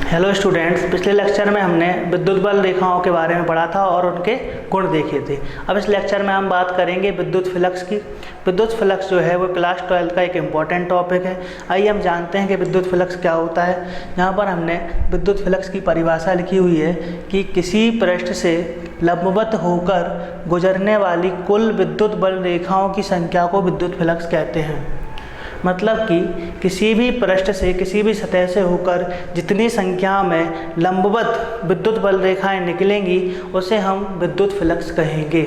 Hello students, पिछले lecture में हमने विद्युत बल रेखाओं के बारे में पढ़ा था और उनके गुण देखे थे। अब इस लेक्चर में हम बात करेंगे विद्युत फ्लक्स की। विद्युत फ्लक्स जो है वो क्लास 12 का एक इम्पॉर्टेंट टॉपिक है। आइए हम जानते हैं कि विद्युत फ्लक्स क्या होता है। यहाँ पर हमने विद्युत फ्लक्स की परिभाषा लिखी हुई है कि किसी पृष्ठ से लंबवत होकर गुजरने वाली कुल विद्युत बल रेखाओं की संख्या को विद्युत फ्लक्स कहते हैं। मतलब कि किसी भी पृष्ठ से, किसी भी सतह से होकर जितनी संख्या में लंबवत विद्युत बल रेखाएं निकलेंगी उसे हम विद्युत फ्लक्स कहेंगे।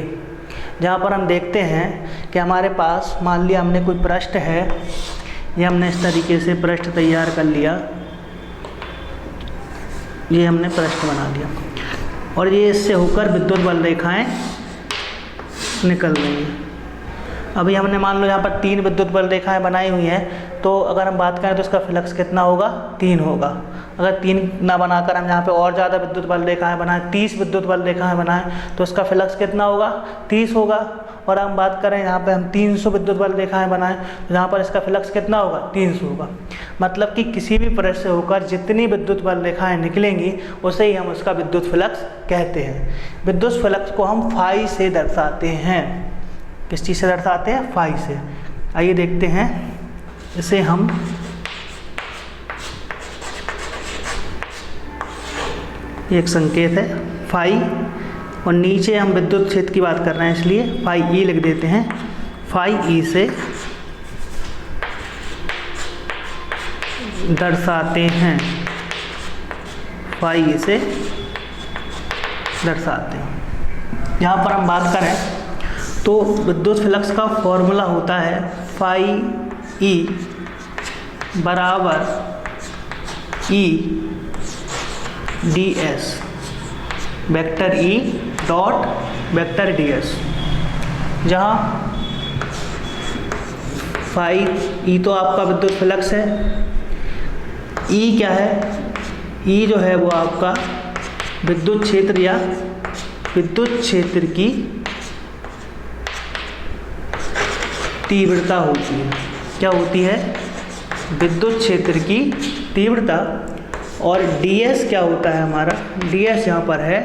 जहाँ पर हम देखते हैं कि हमारे पास मान लिया हमने कोई पृष्ठ है, ये हमने इस तरीके से पृष्ठ तैयार कर लिया, ये हमने पृष्ठ बना लिया और ये इससे होकर विद्युत बल रेखाएं निकल रही हैं। अभी हमने मान लो यहाँ पर 3 विद्युत बल रेखाएं बनाई हुई हैं, तो अगर हम बात करें तो इसका फ्लक्स कितना होगा? 3 होगा। अगर 3 ना बनाकर हम यहाँ पे और ज़्यादा विद्युत बल रेखाएं बनाएं, 30 विद्युत बल रेखाएं बनाएं, तो इसका फ्लक्स कितना होगा? 30 होगा। और हम बात करें यहाँ पे हम 300 विद्युत बल रेखाएं बनाएं, तो यहाँ पर इसका फ्लक्स कितना होगा? 300 होगा। मतलब कि किसी भी पृष्ठ से होकर जितनी विद्युत बल रेखाएं निकलेंगी उसे ही हम उसका विद्युत फ्लक्स कहते हैं। विद्युत फ्लक्स को हम फाई से दर्शाते हैं। किस चीज़ से दर्शाते हैं? फाई से। आइए देखते हैं इसे हम एक संकेत है फाई, और नीचे हम विद्युत क्षेत्र की बात कर रहे हैं इसलिए फाई ई लिख देते हैं। फाई ई से दर्शाते हैं, फाई ई से दर्शाते हैं। यहाँ पर हम बात करें तो विद्युत फ्लक्स का फॉर्मूला होता है फाई ई बराबर ई d S, vector E dot vector D S. जहाँ फाई ई तो आपका विद्युत फ्लक्स है, ई क्या है? ई जो है वो आपका विद्युत क्षेत्र या विद्युत क्षेत्र की तीव्रता होती है। क्या होती है? विद्युत क्षेत्र की तीव्रता। और ds क्या होता है हमारा? ds यहाँ पर है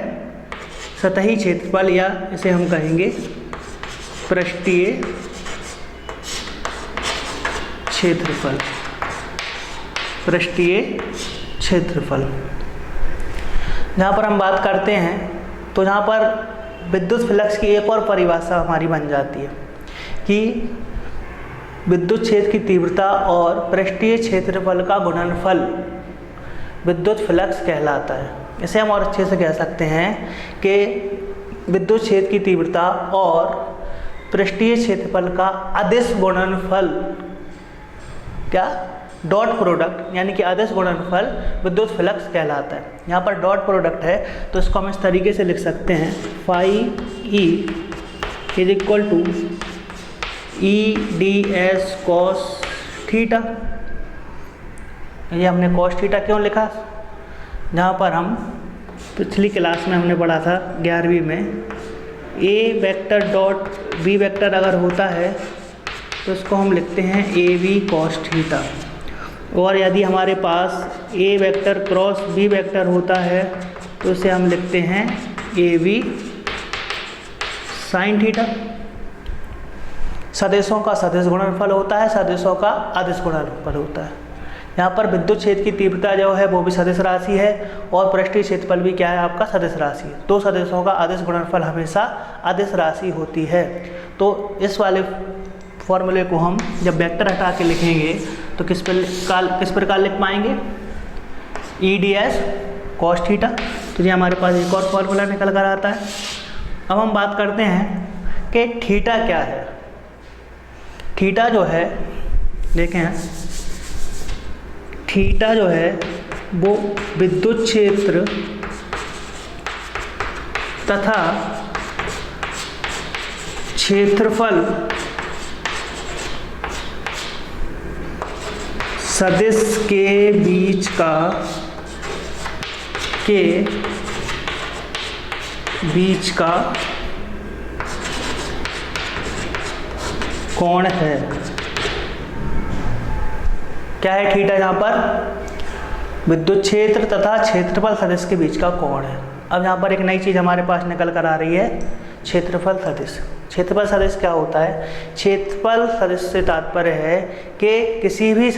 सतही क्षेत्रफल, या इसे हम कहेंगे पृष्ठीय क्षेत्रफल। पृष्ठीय क्षेत्रफल जहाँ पर हम बात करते हैं तो यहाँ पर विद्युत फ्लक्स की एक और परिभाषा हमारी बन जाती है कि विद्युत क्षेत्र की तीव्रता और पृष्ठीय क्षेत्रफल का गुणनफल विद्युत फ्लक्स कहलाता है। इसे हम और अच्छे से कह सकते हैं कि विद्युत क्षेत्र की तीव्रता और पृष्ठीय क्षेत्रफल का अदिश गुणनफल, क्या? डॉट प्रोडक्ट, यानी कि अदिश गुणनफल विद्युत फ्लक्स कहलाता है। यहाँ पर डॉट प्रोडक्ट है तो इसको हम इस तरीके से लिख सकते हैं, phi E is equal to E d S cos theta. ये हमने कॉस थीटा क्यों लिखा? जहाँ पर हम पिछली क्लास में हमने पढ़ा था 11वीं में, ए वेक्टर डॉट बी वेक्टर अगर होता है तो इसको हम लिखते हैं ए बी कॉस थीटा, और यदि हमारे पास ए वेक्टर क्रॉस बी वेक्टर होता है तो इसे हम लिखते हैं ए बी साइन थीटा। सदिशों का सदिश गुणनफल होता है, सदिशों का अदिश गुणनफल होता है। यहाँ पर विद्युत क्षेत्र की तीव्रता जो है वो भी सदिश राशि है और पृष्ठीय क्षेत्रफल भी क्या है? आपका सदिश राशि है। दो सदिशों का अदिश गुणनफल हमेशा अदिश राशि होती है। तो इस वाले फॉर्मूले को हम जब वेक्टर हटा के लिखेंगे तो किस प्रकार लिख पाएंगे? ई डी एस कॉस थीटा। तो ये हमारे पास एक और फॉर्मूला निकल कर आता है। अब हम बात करते हैं कि थीटा क्या है। थीटा जो है, देखें, थीटा जो है वो विद्युत क्षेत्र तथा क्षेत्रफल सदिश के बीच का कोण है। क्या है थीटा? यहाँ पर विद्युत क्षेत्र तथा क्षेत्रफल सदिश के बीच का कोण है। अब यहाँ पर एक नई चीज़ हमारे पास निकल कर आ रही है, क्षेत्रफल सदिश। क्षेत्रफल सदिश क्या होता है? क्षेत्रफल सदिश से तात्पर्य है कि किसी भी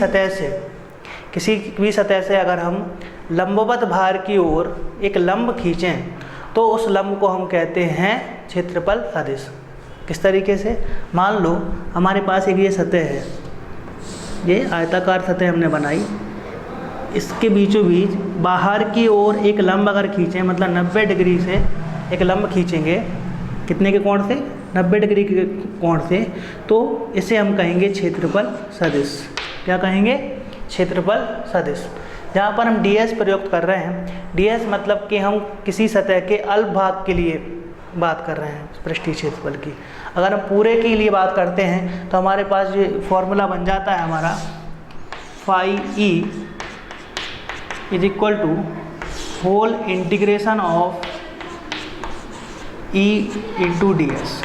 सतह से अगर हम लंबवत भार की ओर एक लंब खींचें तो उस लंब को हम कहते हैं क्षेत्रफल सदिश। किस तरीके से? मान लो हमारे पास एक ये सतह है, ये आयताकार सतह हमने बनाई, इसके बीचों बीच बाहर की ओर एक लंब अगर खींचें, मतलब 90 डिग्री से एक लंब खींचेंगे, कितने के कोण से? 90 डिग्री के कोण से, तो इसे हम कहेंगे क्षेत्रफल सदिश। क्या कहेंगे? क्षेत्रफल सदिश। जहाँ पर हम ds प्रयोग कर रहे हैं, ds मतलब कि हम किसी सतह के अल्प भाग के लिए बात कर रहे हैं पृष्ठीय क्षेत्रफल की। अगर हम पूरे के लिए बात करते हैं तो हमारे पास ये फॉर्मूला बन जाता है हमारा phi E is equal to whole integration of E into d S.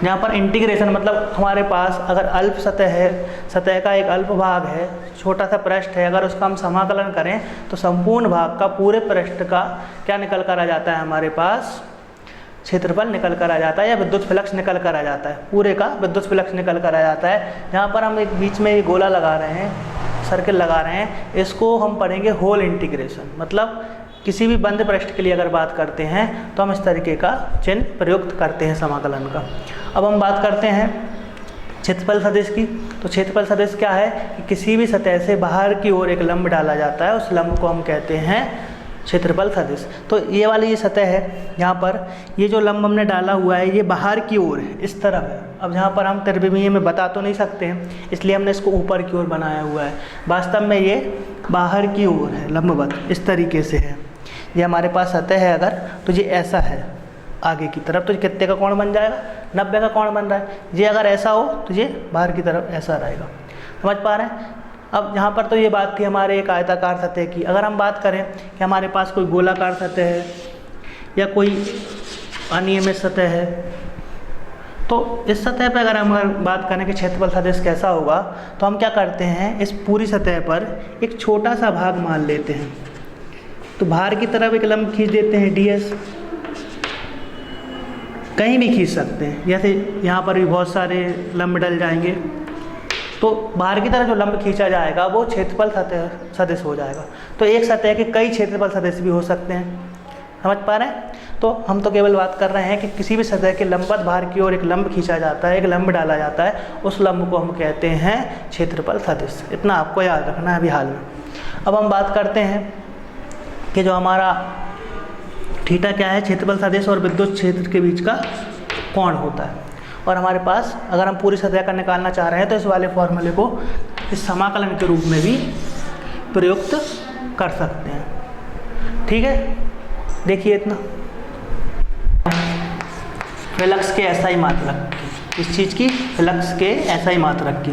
जहाँ पर इंटीग्रेशन मतलब हमारे पास अगर अल्प सतह है, सतह का एक अल्प भाग है, छोटा सा पृष्ठ है, अगर उसका हम समाकलन करें तो संपूर्ण भाग का पूरे पृष्ठ का क्या निकल कर आ जाता है? हमारे पास क्षेत्रफल निकल कर आ जाता है, या विद्युत फ्लक्स निकल कर आ जाता है, पूरे का विद्युत फ्लक्स निकल कर आ जाता है। जहाँ पर हम एक बीच में गोला लगा रहे हैं, सर्किल लगा रहे हैं, इसको हम पढ़ेंगे होल इंटीग्रेशन। मतलब किसी भी बंद पृष्ठ के लिए अगर बात करते हैं तो हम इस तरीके का चिन्ह प्रयुक्त करते हैं समाकलन का। अब हम बात करते हैं क्षेत्रफल सदिश की। तो क्षेत्रफल सदिश क्या है कि किसी भी सतह से बाहर की ओर एक लंब डाला जाता है, उस लंब को हम कहते हैं क्षेत्रफल सदिश। तो ये वाली ये सतह है, यहाँ पर ये जो लंब हमने डाला हुआ है ये बाहर की ओर है, इस तरफ है। अब यहाँ पर हम त्रिविमीय में बता तो नहीं सकते हैं, इसलिए हमने इसको ऊपर की ओर बनाया हुआ है। वास्तव में ये बाहर की ओर है, लंबवत इस तरीके से है। ये हमारे पास सतह है अगर, तो ये ऐसा है आगे की तरफ, तो कितने का कोण बन जाएगा? 90 का कोण बन रहा है। ये अगर ऐसा हो तो ये बाहर की तरफ ऐसा रहेगा। समझ पा रहे हैं? अब यहाँ पर तो ये बात थी हमारे एक आयताकार सतह की। अगर हम बात करें कि हमारे पास कोई गोलाकार सतह है या कोई अनियमित सतह है, तो इस सतह पर अगर हम बात करें कि क्षेत्रफल सदिश कैसा होगा, तो हम क्या करते हैं, इस पूरी सतह पर एक छोटा सा भाग मान लेते हैं, तो बाहर की तरफ एक लंब खींच देते हैं ds। कहीं भी खींच सकते हैं, जैसे यहाँ पर भी बहुत सारे लंब डल जाएंगे, तो बाहर की तरफ जो लंब खींचा जाएगा वो क्षेत्रफल सदिश हो जाएगा। तो एक सतह के कई क्षेत्रफल सदिश भी हो सकते हैं। समझ पा रहे हैं? तो हम तो केवल बात कर रहे हैं कि किसी भी सतह के लंबवत भार की ओर एक लंब खींचा जाता है, एक लंब डाला जाता है, उस लंब को हम कहते हैं क्षेत्रफल सदिश। इतना आपको याद रखना है अभी हाल में। अब हम बात करते हैं कि जो हमारा थीटा क्या है, क्षेत्रफल सदिश और विद्युत क्षेत्र के बीच का कोण होता है। और हमारे पास अगर हम पूरी सतह का निकालना चाह रहे हैं तो इस वाले फॉर्मूले को इस समाकलन के रूप में भी प्रयुक्त कर सकते हैं। ठीक है, देखिए इतना फ्लक्स के ऐसा ही मात्रक की, इस चीज़ की फ्लक्स के ऐसा ही मात्रक की,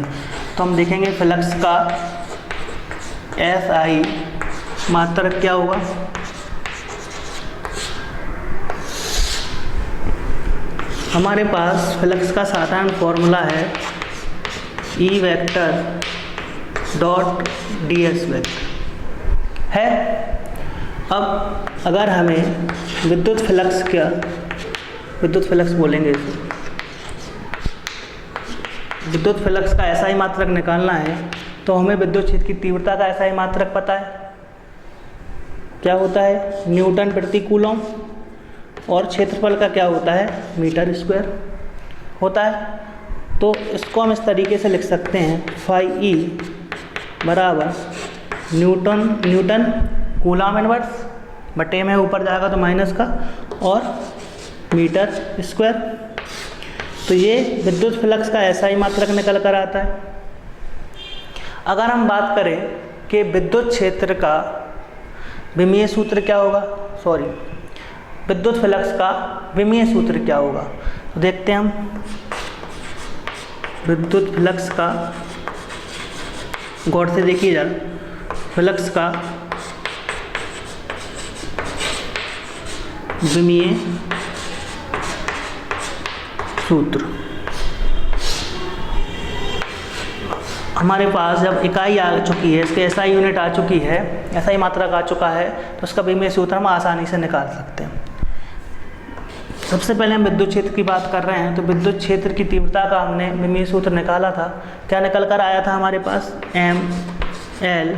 तो हम देखेंगे फ्लक्स का SI मात्रक क्या होगा। हमारे पास फ्लक्स का साधारण फॉर्मूला है E vector dot ds vector है। अब अगर हमें विद्युत फ्लक्स बोलेंगे इसे, विद्युत फ्लक्स का ऐसा ही मात्रक निकालना है, तो हमें विद्युत क्षेत्र की तीव्रता का ऐसा ही मात्रक पता है, क्या होता है, न्यूटन प्रति कूलम, और क्षेत्रफल का क्या होता है, मीटर स्क्वायर होता है। तो इसको हम इस तरीके से लिख सकते हैं, फाई ई बराबर न्यूटन कूलम इनवर्स बटे में ऊपर जाएगा तो माइनस का, और मीटर स्क्वायर। तो ये विद्युत फ्लक्स का ऐसा ही मात्रक निकल कर आता है। अगर हम बात करें कि विद्युत क्षेत्र का विमीय सूत्र क्या होगा, विद्युत फ्लक्स का विमीय सूत्र क्या होगा, तो देखते हैं हम। विद्युत फ्लक्स का, गौर से देखिए जरा, फ्लक्स का विमीय सूत्र हमारे पास जब इकाई आ चुकी है, इसके एसआई यूनिट आ चुकी है, एसआई मात्रक आ चुका है, तो उसका विमीय सूत्र हम आसानी से निकाल सकते हैं। सबसे पहले हम विद्युत क्षेत्र की बात कर रहे हैं, तो विद्युत क्षेत्र की तीव्रता का हमने विमीय सूत्र निकाला था। क्या निकल कर आया था हमारे पास? एम एल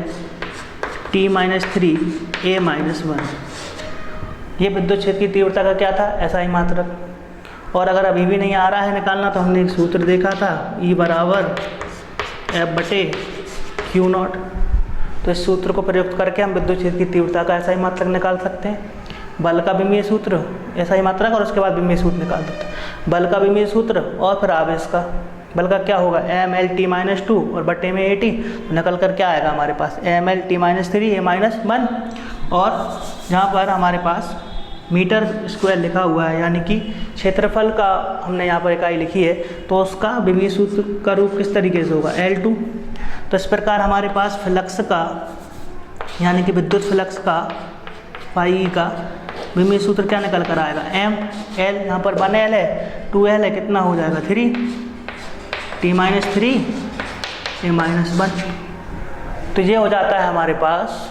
टी माइनस 3 ए माइनस 1। ये विद्युत क्षेत्र की तीव्रता का क्या था? एसआई मात्रक। और अगर अभी भी नहीं आ रहा है निकालना, तो हमने एक सूत्र देखा था, E बराबर एफ बटे क्यू नॉट। तो इस सूत्र को प्रयुक्त करके हम विद्युत क्षेत्र की तीव्रता का एसआई मात्रक निकाल सकते हैं। बल का विमीय सूत्र, एसआई मात्रक, और उसके बाद विमीय सूत्र निकाल सकते हैं। बल का विमीय सूत्र और फिर आवेश का। बल का क्या होगा? एम एल टी माइनस 2 और बटे में AT, तो निकल कर क्या आएगा हमारे पास? एम एल टी माइनस 3 ए माइनस 1। और जहाँ पर हमारे पास मीटर स्क्वायर लिखा हुआ है, यानी कि क्षेत्रफल का हमने यहाँ पर इकाई लिखी है, तो उसका विमीय सूत्र का रूप किस तरीके से होगा? L2। तो इस प्रकार हमारे पास फ्लक्स का, यानी कि विद्युत फ्लक्स का पाई का विमीय सूत्र क्या निकल कर आएगा? एम एल, यहाँ पर 1L है, 2L है, कितना हो जाएगा? 3 T माइनस 3 ए माइनस 1। तो ये हो जाता है हमारे पास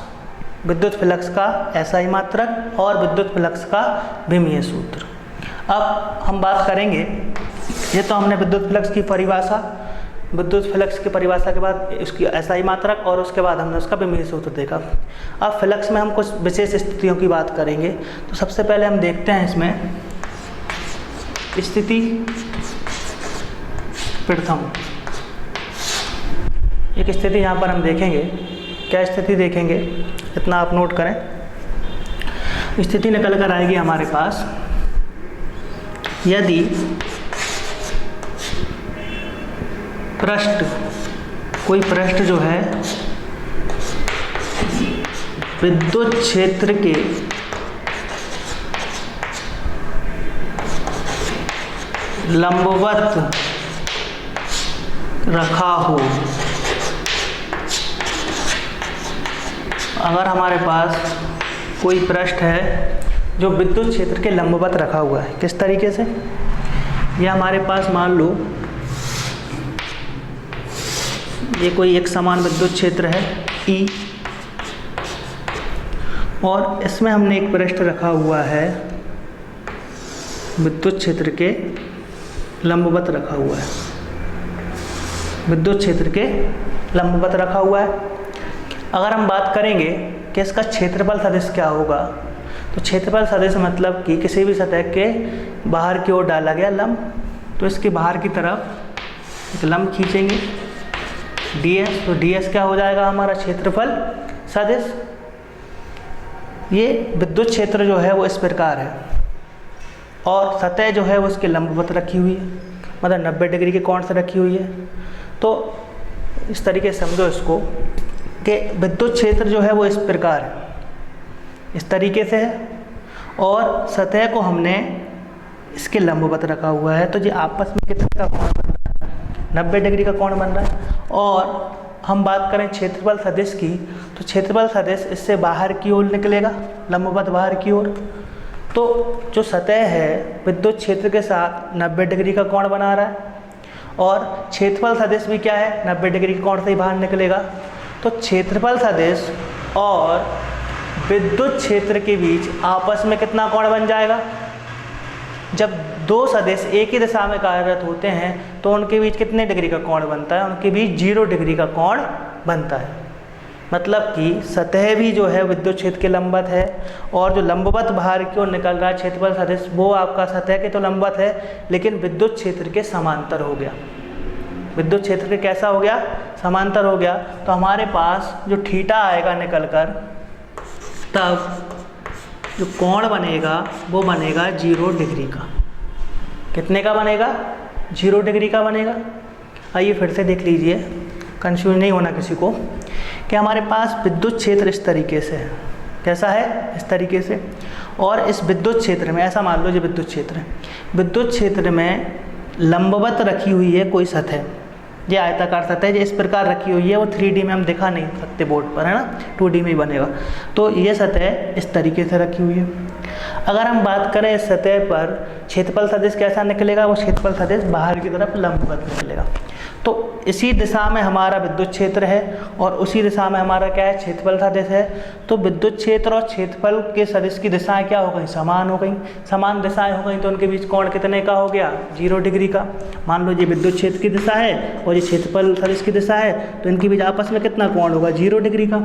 विद्युत फ्लक्स का एसआई मात्रक और विद्युत फ्लक्स का विमीय सूत्र। अब हम बात करेंगे, ये तो हमने विद्युत फ्लक्स की परिभाषा, विद्युत फ्लक्स की परिभाषा के बाद उसकी एसआई मात्रक और उसके बाद हमने उसका विमीय सूत्र देखा। अब फ्लक्स में हम कुछ विशेष स्थितियों की बात करेंगे। तो सबसे पहले हम देखते हैं इसमें स्थिति प्रथम। एक स्थिति यहाँ पर हम देखेंगे, क्या स्थिति देखेंगे, इतना आप नोट करें। स्थिति निकल कर आएगी हमारे पास, यदि पृष्ठ, कोई पृष्ठ जो है विद्युत क्षेत्र के लंबवत रखा हो। अगर हमारे पास कोई पृष्ठ है जो विद्युत क्षेत्र के लंबवत रखा हुआ है, किस तरीके से? यह हमारे पास मान लो ये कोई एक समान विद्युत क्षेत्र है E, और इसमें हमने एक पृष्ठ रखा हुआ है विद्युत क्षेत्र के लंबवत रखा हुआ है, विद्युत क्षेत्र के लंबवत रखा हुआ है। अगर हम बात करेंगे कि इसका क्षेत्रफल सदिश क्या होगा, तो क्षेत्रफल सदिश मतलब कि किसी भी सतह के बाहर की ओर डाला गया लंब, तो इसके बाहर की तरफ एक लंब खींचेंगे ds, तो ds क्या हो जाएगा हमारा? क्षेत्रफल सदिश। ये विद्युत क्षेत्र जो है वो इस प्रकार है, और सतह जो है वो उसके लंबवत रखी हुई है, मतलब 90 डिग्री के कोण से रखी हुई है। तो इस तरीके से समझो इसको कि विद्युत क्षेत्र जो है वो इस प्रकार है, इस तरीके से है, और सतह को हमने इसके लंबवत रखा हुआ है। तो ये आपस में कितने का कोण बन रहा है? 90 डिग्री का कोण बन रहा है। और हम बात करें क्षेत्रफल सदिश की, तो क्षेत्रफल सदिश इससे बाहर की ओर निकलेगा, लंबवत बाहर की ओर। तो जो सतह है विद्युत क्षेत्र के साथ 90 डिग्री का कोण बना रहा है, और क्षेत्रफल सदिश भी क्या है? 90 डिग्री के कोण से ही बाहर निकलेगा। तो क्षेत्रफल सदिश और विद्युत क्षेत्र के बीच आपस में कितना कोण बन जाएगा? जब दो सदिश एक ही दिशा में कार्यरत होते हैं तो उनके बीच कितने डिग्री का कोण बनता है? उनके बीच 0 डिग्री का कोण बनता है। मतलब कि सतह भी जो है विद्युत क्षेत्र के लंबवत है, और जो लंबवत बाहर की ओर निकल रहा है क्षेत्रफल सदिश, वो आपका सतह के तो लंबवत है, लेकिन विद्युत क्षेत्र के समांतर हो गया। विद्युत क्षेत्र के कैसा हो गया? समांतर हो गया। तो हमारे पास जो थीटा आएगा निकल कर, तब जो कोण बनेगा वो बनेगा 0 डिग्री का। कितने का बनेगा? 0 डिग्री का बनेगा। आइए फिर से देख लीजिए, कंफ्यूज नहीं होना किसी को, कि हमारे पास विद्युत क्षेत्र इस तरीके से है। कैसा है? इस तरीके से। और इस विद्युत क्षेत्र में, ऐसा मान लो जो विद्युत क्षेत्र है, विद्युत क्षेत्र में लंबवत रखी हुई है कोई सतह, ये आयताकार सतह है, जो इस प्रकार रखी हुई है, वो 3D में हम दिखा नहीं सकते बोर्ड पर, है ना, 2D में ही बनेगा। तो ये सतह इस तरीके से रखी हुई है। अगर हम बात करें इस सतह पर क्षेत्रफल सदिश कैसा निकलेगा? वो क्षेत्रफल सदिश बाहर की तरफ लंबवत निकलेगा। तो इसी दिशा में हमारा विद्युत क्षेत्र है और उसी दिशा में हमारा क्या है, क्षेत्रफल सदिश है। तो विद्युत क्षेत्र और क्षेत्रफल के सदिश की दिशाएं क्या हो गई, समान हो गई। समान दिशाएं हो गई तो उनके बीच कोण कितने का हो गया, 0 डिग्री का। मान लो ये विद्युत क्षेत्र की दिशा है और ये क्षेत्रफल सदिश की दिशा है, तो इनके बीच आपस में कितना कोण होगा, 0 डिग्री का।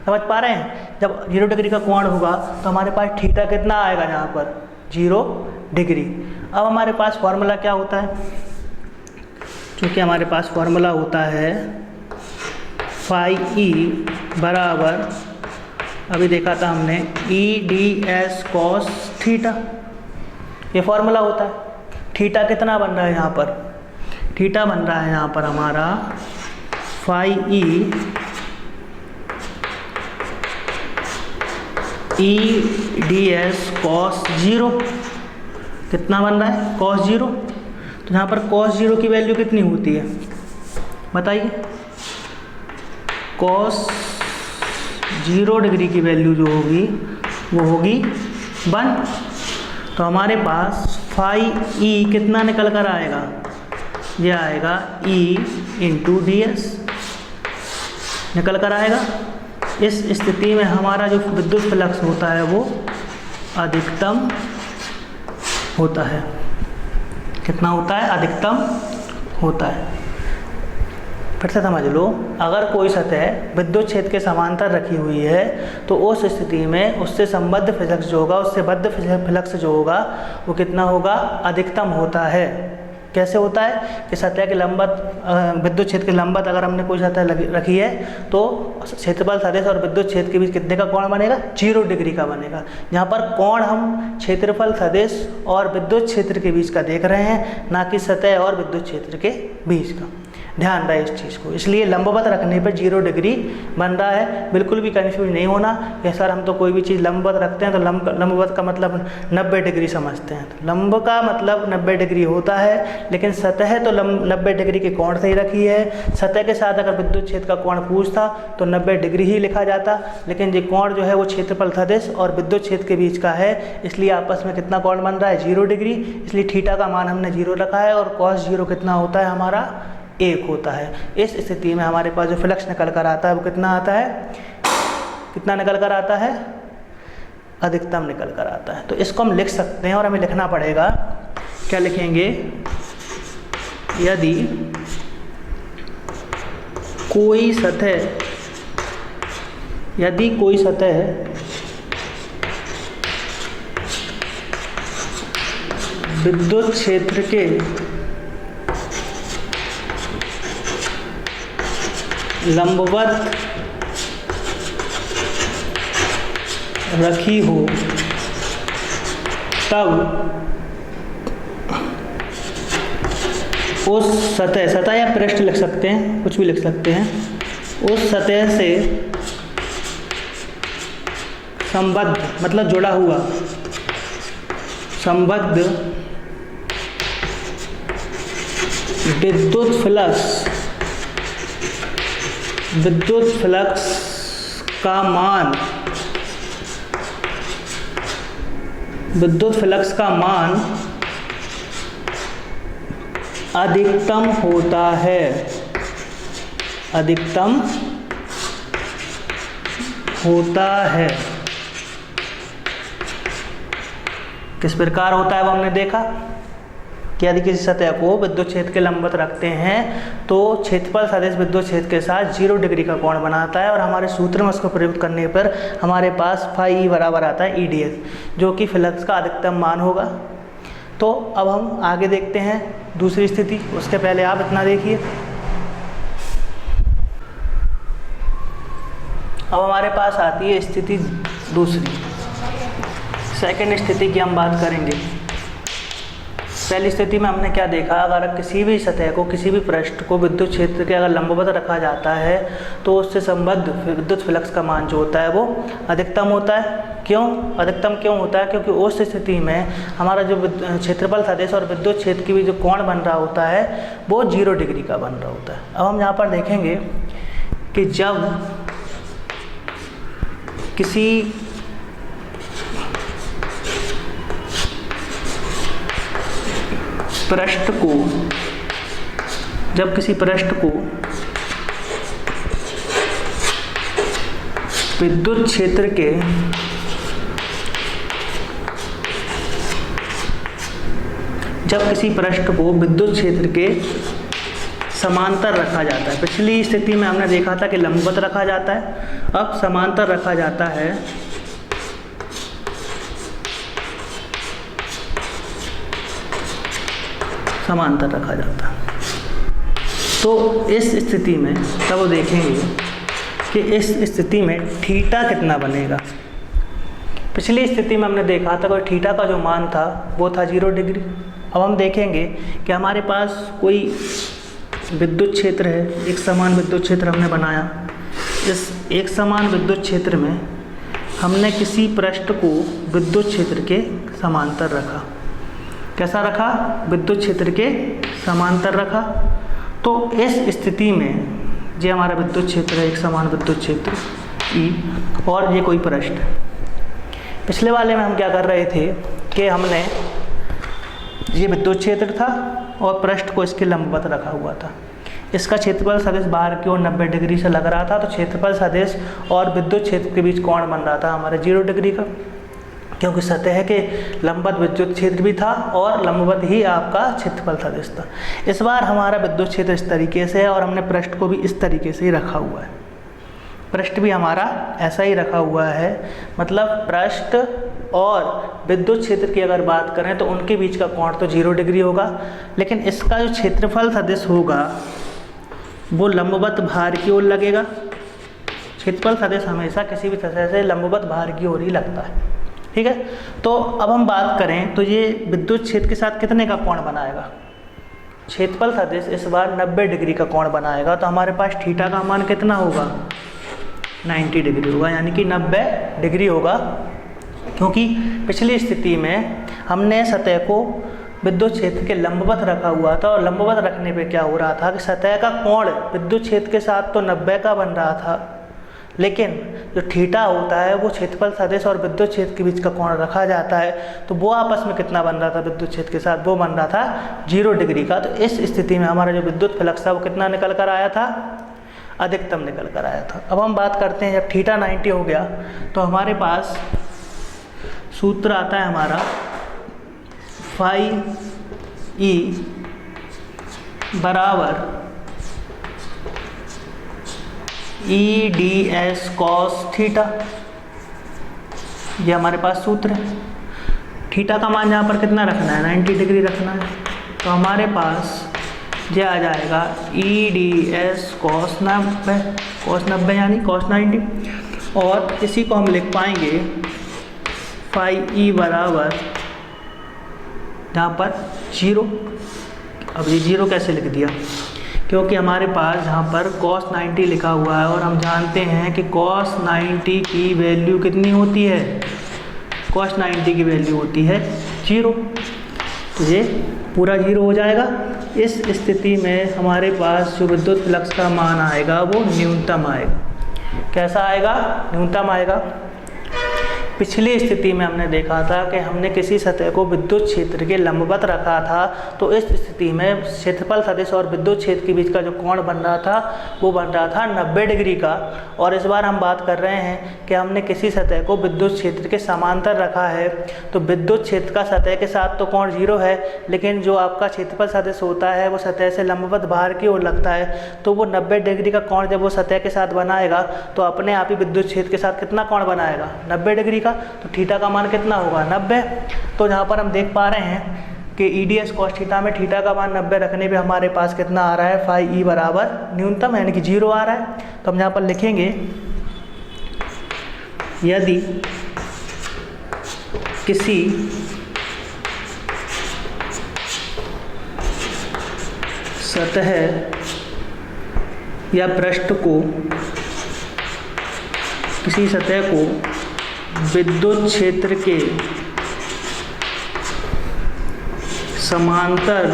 समझ पा रहे हैं? जब 0 डिग्री का कोण होगा तो हमारे पास थीटा कितना आएगा, यहाँ पर 0 डिग्री। अब हमारे पास फॉर्मूला क्या होता है, क्योंकि हमारे पास फॉर्मूला होता है फाई ई बराबर, अभी देखा था हमने, ई डी एस कॉस थीटा, ये फॉर्मूला होता है। थीटा कितना बन रहा है यहाँ पर, थीटा बन रहा है यहाँ पर हमारा phi E d S cos 0, कितना बन रहा है, कॉस 0। तो यहाँ पर कॉस 0 की वैल्यू कितनी होती है बताइए, कॉस 0 डिग्री की वैल्यू जो होगी वो होगी 1। तो हमारे पास फाई ई कितना निकल कर आएगा, ये आएगा ई इंटू डी एस निकल कर आएगा। इस स्थिति में हमारा जो विद्युत फ्लक्स होता है वो अधिकतम होता है। कितना होता है, अधिकतम होता है। फिर से समझ लो, अगर कोई सतह विद्युत क्षेत्र के समांतर रखी हुई है तो उस स्थिति में उससे संबद्ध फ्लक्स जो होगा, उससे बद्ध फ्लक्स जो होगा वो कितना होगा, अधिकतम होता है। कैसे होता है कि सतह के लंबवत, विद्युत क्षेत्र के लंबवत अगर हमने कोई सतह रखी है तो क्षेत्रफल सदिश और विद्युत क्षेत्र के बीच कितने का कोण बनेगा, 0 डिग्री का बनेगा। यहाँ पर कोण हम क्षेत्रफल सदिश और विद्युत क्षेत्र के बीच का देख रहे हैं, ना कि सतह और विद्युत क्षेत्र के बीच का। ध्यान रहे इस चीज़ को, इसलिए लंबवत रखने पर 0 डिग्री बन रहा है। बिल्कुल भी कन्फ्यूज नहीं होना कि सर हम तो कोई भी चीज़ लंबवत रखते हैं तो लंबवत का मतलब 90 डिग्री समझते हैं। तो लंब का मतलब 90 डिग्री होता है, लेकिन सतह तो 90 डिग्री के कोण से ही रखी है। सतह के साथ अगर विद्युत क्षेत्र का कोण पूछता तो 90 डिग्री ही लिखा जाता, लेकिन ये कोण जो है वो क्षेत्रफल सदिश और विद्युत क्षेत्र के बीच का है, इसलिए आपस में कितना कोण बन रहा है, 0 डिग्री। इसलिए थीटा का मान हमने 0 रखा है और कॉस 0 कितना होता है हमारा, 1 होता है। इस स्थिति में हमारे पास जो फ्लक्स निकल कर आता है वो कितना आता है, कितना निकल कर आता है, अधिकतम निकल कर आता है। तो इसको हम लिख सकते हैं और हमें लिखना पड़ेगा, क्या लिखेंगे, यदि कोई सतह विद्युत क्षेत्र के लंबवत रखी हो तब उस सतह या पृष्ठ लिख सकते हैं, कुछ भी लिख सकते हैं, उस सतह से संबद्ध मतलब जुड़ा हुआ, संबद्ध विद्युत फ्लक्स का मान अधिकतम होता है, अधिकतम होता है। किस प्रकार होता है वो हमने देखा कि यदि किसी सतह को विद्युत क्षेत्र के लंबवत रखते हैं तो क्षेत्रफल सदिश विद्युत क्षेत्र के साथ 0 डिग्री का कोण बनाता है, और हमारे सूत्र में उसको प्रयुक्त करने पर हमारे पास फाई ई बराबर आता है EDS, जो कि फ्लक्स का अधिकतम मान होगा। तो अब हम आगे देखते हैं दूसरी स्थिति। उसके पहले आप इतना देखिए, अब हमारे पास आती है स्थिति दूसरी, सेकंड स्थिति की हम बात करेंगे। पहली स्थिति में हमने क्या देखा, अगर किसी भी सतह को, किसी भी पृष्ठ को विद्युत क्षेत्र के अगर लंबवत रखा जाता है तो उससे संबद्ध विद्युत फ्लक्स का मान जो होता है वो अधिकतम होता है। क्यों अधिकतम क्यों होता है, क्योंकि उस स्थिति में हमारा जो क्षेत्रफल सदिश और विद्युत क्षेत्र की भी जो कोण बन रहा होता है वो 0 डिग्री का बन रहा होता है। अब हम यहाँ पर देखेंगे कि जब किसी पृष्ठ को जब किसी पृष्ठ को विद्युत क्षेत्र के समांतर रखा जाता है। पिछली स्थिति में हमने देखा था कि लंबवत रखा जाता है, अब समांतर रखा जाता है। समांतर रखा जाता है। तो इस स्थिति में तब देखेंगे कि इस स्थिति में थीटा कितना बनेगा। पिछली स्थिति में हमने देखा था कि थीटा का जो मान था वो था 0 डिग्री। अब हम देखेंगे कि हमारे पास कोई विद्युत क्षेत्र है, एक समान विद्युत क्षेत्र हमने बनाया। इस एक समान विद्युत क्षेत्र में हमने किसी पृष्ठ को विद्युत क्षेत्र के समांतर रखा। कैसा रखा? विद्युत क्षेत्र के समांतर रखा। तो इस स्थिति में ये हमारा विद्युत क्षेत्र है, एक समान विद्युत क्षेत्र E, और ये कोई पृष्ठ। पिछले वाले में हम क्या कर रहे थे कि हमने ये विद्युत क्षेत्र था और पृष्ठ को इसके लंबवत रखा हुआ था। इसका क्षेत्रफल सदिश बाहर की ओर 90 डिग्री से लग रहा था, तो क्षेत्रफल सदिश और विद्युत क्षेत्र के बीच कोण बन रहा था हमारे 0 डिग्री का, क्योंकि सतह के लंबवत विद्युत क्षेत्र भी था और लंबवत ही आपका क्षेत्रफल सदिश था। इस बार हमारा विद्युत क्षेत्र इस तरीके से है और हमने पृष्ठ को भी इस तरीके से ही रखा हुआ है। पृष्ठ भी हमारा ऐसा ही रखा हुआ है, मतलब पृष्ठ और विद्युत क्षेत्र की अगर बात करें तो उनके बीच का कोण तो 0 डिग्री होगा, लेकिन इसका जो क्षेत्रफल सदिश होगा वो लंबवत भार की ओर लगेगा। क्षेत्रफल सदिश हमेशा किसी भी सतह से लंबवत भार की ओर ही लगता है। ठीक है, तो अब हम बात करें तो ये विद्युत क्षेत्र के साथ कितने का कोण बनाएगा। क्षेत्रफल सदिश इस बार 90 डिग्री का कोण बनाएगा, तो हमारे पास थीटा का मान कितना होगा? 90 डिग्री होगा, यानी कि 90 डिग्री होगा, क्योंकि पिछली स्थिति में हमने सतह को विद्युत क्षेत्र के लंबवत रखा हुआ था और लंबवत रखने पे क्या हो रहा था कि सतह का कोण विद्युत क्षेत्र के साथ तो 90 का बन रहा था, लेकिन जो थीटा होता है वो क्षेत्रफल सदिश और विद्युत क्षेत्र के बीच का कोण रखा जाता है, तो वो आपस में कितना बन रहा था विद्युत क्षेत्र के साथ? वो बन रहा था 0 डिग्री का। तो इस स्थिति में हमारा जो विद्युत फ्लक्स था वो कितना निकल कर आया था? अधिकतम निकल कर आया था। अब हम बात करते हैं, जब थीटा 90 हो गया तो हमारे पास सूत्र आता है हमारा फाई ई बराबर ई डी एस कॉस थीटा। ये हमारे पास सूत्र है। थीटा का मान यहाँ पर कितना रखना है? 90 डिग्री रखना है। तो हमारे पास ये आ जाएगा ई डी एस कॉस 90 यानी कॉस 90, और इसी को हम लिख पाएंगे फाई ई बराबर यहाँ पर 0। अब ये 0 कैसे लिख दिया? क्योंकि हमारे पास यहाँ पर cos 90 लिखा हुआ है और हम जानते हैं कि cos 90 की वैल्यू कितनी होती है? cos 90 की वैल्यू होती है 0, तो ये पूरा 0 हो जाएगा। इस स्थिति में हमारे पास जो विद्युत फ्लक्स का मान आएगा वो न्यूनतम आएगा। कैसा आएगा? न्यूनतम आएगा। पिछली स्थिति में हमने देखा था कि हमने किसी सतह को विद्युत क्षेत्र के लंबवत रखा था, तो इस स्थिति में क्षेत्रफल सदिश और विद्युत क्षेत्र के बीच का जो कोण बन रहा था वो बन रहा था 90 डिग्री का। और इस बार हम बात कर रहे हैं कि हमने किसी सतह को विद्युत क्षेत्र के समांतर रखा है, तो विद्युत क्षेत्र का सतह के साथ तो कोण 0 है, लेकिन जो आपका क्षेत्रफल सदिश होता है वो सतह से लंबवत बाहर की ओर लगता है, तो वो 90 डिग्री का कोण जब वो सतह के साथ बनाएगा तो अपने आप ही विद्युत क्षेत्र के साथ कितना कोण बनाएगा? 90 डिग्री का। तो थीटा का मान कितना होगा? 90। तो यहाँ पर हम देख पा रहे हैं कि ई डी एस कॉस थीटा में थीटा का मान 90 रखने पे हमारे पास कितना आ रहा है? फाई ई बराबर न्यूनतम यानी कि 0 आ रहा है। तो हम यहाँ पर लिखेंगे यदि किसी सतह या पृष्ठ को, किसी सतह को विद्युत क्षेत्र के समांतर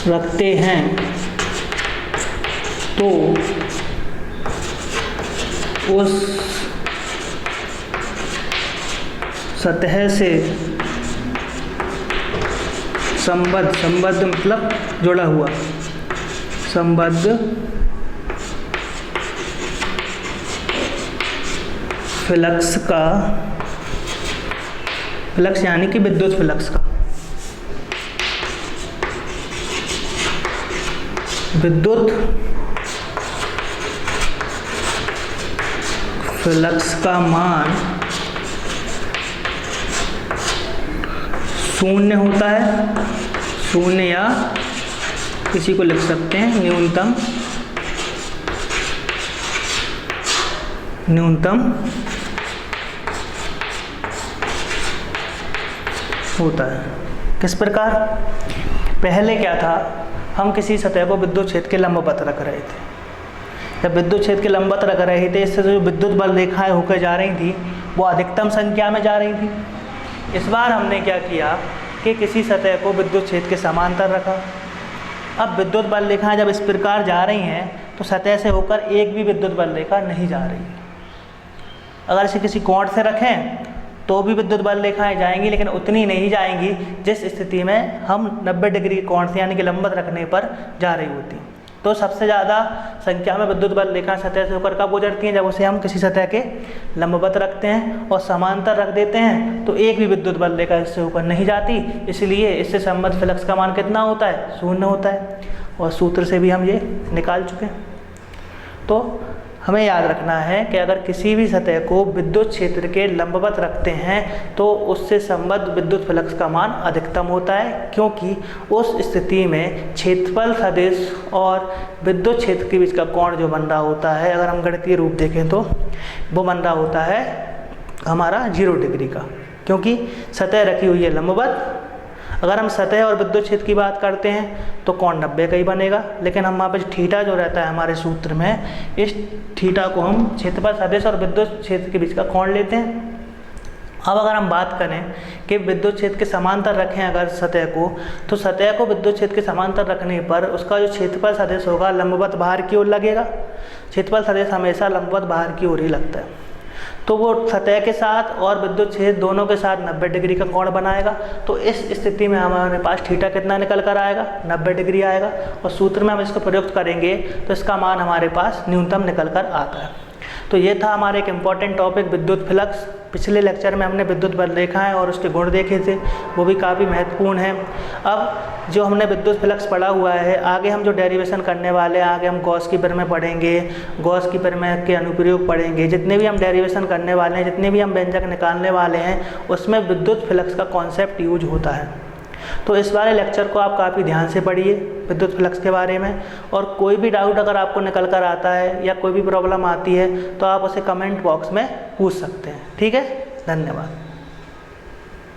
रखते हैं तो उस सतह से संबद्ध मतलब जुड़ा हुआ, संबद्ध फ्लक्स का, फ्लक्स यानी कि विद्युत फ्लक्स का, विद्युत फ्लक्स का मान शून्य होता है, शून्य या किसी को लिख सकते हैं न्यूनतम होता है। किस प्रकार? पहले क्या था, हम किसी सतह को विद्युत क्षेत्र के लंबवत रख रहे थे। जब विद्युत क्षेत्र के लंबवत रख रहे थे, इससे जो विद्युत बल रेखाएं होकर जा रही थी वो अधिकतम संख्या में जा रही थी। इस बार हमने क्या किया कि किसी सतह को विद्युत क्षेत्र के समांतर रखा। अब विद्युत बल रेखाएं जब इस प्रकार जा रही हैं तो सतह से होकर एक भी विद्युत बल रेखा नहीं जा रही है। अगर इसे किसी कोण से रखें तो भी विद्युत बल रेखाएं जाएंगी, लेकिन उतनी नहीं जाएंगी जिस स्थिति में हम 90 डिग्री कोण से यानी कि लंबवत रखने पर जा रही होती। तो सबसे ज़्यादा संख्या में विद्युत बल रेखा सतह से होकर कब गुजरती हैं? जब उसे हम किसी सतह के लंबवत रखते हैं और समांतर रख देते हैं तो एक भी विद्युत बल रेखा इससे ऊपर नहीं जाती। इसलिए इससे संबद्ध फ्लक्स का मान कितना होता है? शून्य होता है। और सूत्र से भी हम ये निकाल चुके हैं। तो हमें याद रखना है कि अगर किसी भी सतह को विद्युत क्षेत्र के लंबवत रखते हैं तो उससे संबद्ध विद्युत फ्लक्स का मान अधिकतम होता है, क्योंकि उस स्थिति में क्षेत्रफल सदिश और विद्युत क्षेत्र के बीच का कोण जो बन रहा होता है, अगर हम गणितीय रूप देखें तो वो बन रहा होता है हमारा 0 डिग्री का, क्योंकि सतह रखी हुई है लंबवत। अगर हम सतह और विद्युत क्षेत्र की बात करते हैं तो कोण 90 का ही बनेगा, लेकिन हम वहाँ पर थीटा जो रहता है हमारे सूत्र में, इस थीटा को हम क्षेत्रफल सदिश और विद्युत क्षेत्र के बीच का कोण लेते हैं। अब अगर हम बात करें कि विद्युत क्षेत्र के समांतर रखें अगर सतह को, तो सतह को विद्युत क्षेत्र के समांतर रखने पर उसका जो क्षेत्रफल सदिश होगा लंबवत बाहर की ओर लगेगा। क्षेत्रफल सदिश हमेशा लंबवत बाहर की ओर ही लगता है, तो वो सतह के साथ और विद्युत क्षेत्र दोनों के साथ 90 डिग्री का कोण बनाएगा। तो इस स्थिति में हमारे पास थीटा कितना निकल कर आएगा? 90 डिग्री आएगा। और सूत्र में हम इसको प्रयुक्त करेंगे तो इसका मान हमारे पास न्यूनतम निकल कर आता है। तो ये था हमारे एक इम्पॉर्टेंट टॉपिक विद्युत फ्लक्स। पिछले लेक्चर में हमने विद्युत बल रेखाएं और उसके गुण देखे थे, वो भी काफ़ी महत्वपूर्ण हैं। अब जो हमने विद्युत फ्लक्स पढ़ा हुआ है, आगे हम जो डेरिवेशन करने वाले हैं, आगे हम गॉस की प्रमेय पढ़ेंगे, गॉस की प्रमेय के अनुप्रयोग पढ़ेंगे। जितने भी हम डेरिवेशन करने वाले हैं, जितने भी हम व्यंजक निकालने वाले हैं, उसमें विद्युत फ्लक्स का कॉन्सेप्ट यूज होता है। तो इस वाले लेक्चर को आप काफ़ी ध्यान से पढ़िए विद्युत फ्लक्स के बारे में, और कोई भी डाउट अगर आपको निकल कर आता है या कोई भी प्रॉब्लम आती है तो आप उसे कमेंट बॉक्स में पूछ सकते हैं। ठीक है, धन्यवाद।